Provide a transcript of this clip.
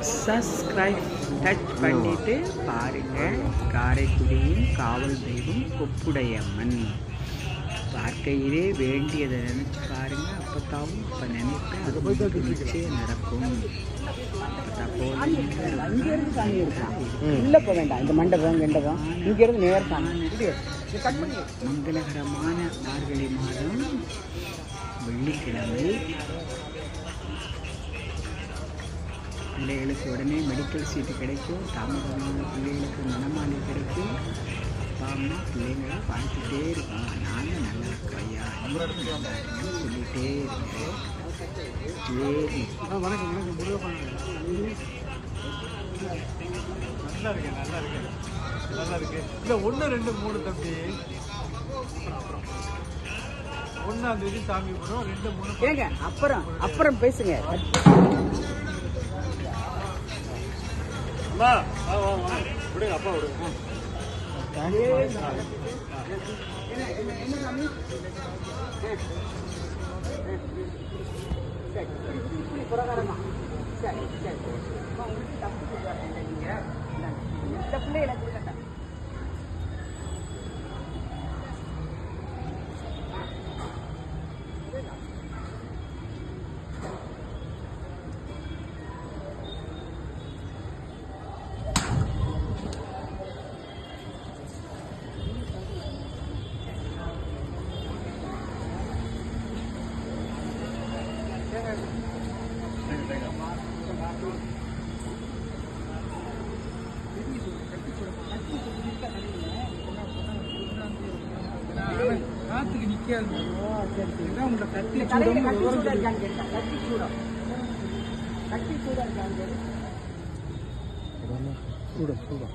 Subscribe touch பண்ணிட்டு பாருங்க. காரைக்குடியின் காவல் தெய்வம் கொப்புடையம்மன் பார்க்கையிலே வேண்டியதை நினைச்சு பாருங்க. அப்பத்தாவும் இப்போ நினைப்பேன் அது நிச்சயம் நடக்கும். உள்ள போக வேண்டாம். இந்த மண்டபம் கண்டபம் இங்கிருந்து நேரம் மங்களகரமான மார்கழி மாதம் வெள்ளிக்கிழமை பிள்ளைகளுக்கு உடனே மெடிக்கல் சீட்டு கிடைக்கும். தாமதமான பிள்ளைகளுக்கு மனமாளி கிடைக்கும். அப்பா அம்மா பிள்ளைங்களை வாழ்த்துட்டே இருக்கோம். நானும் நல்லா இருக்கோம் ஐயா சொல்லிகிட்டே இருக்கேன். நல்லா இருக்கு. இல்லை 1, 2, 3 தம்பி. 1ஆம் தேதி சாமி போடும். 2, 3 ஏங்க அப்புறம் பேசுங்க. விடுங்க அப்பா விடுங்க. இந்த பிள்ளை எனக்கு காத்துக்கு நிக்காது. உங்களை கட்டி சூடம்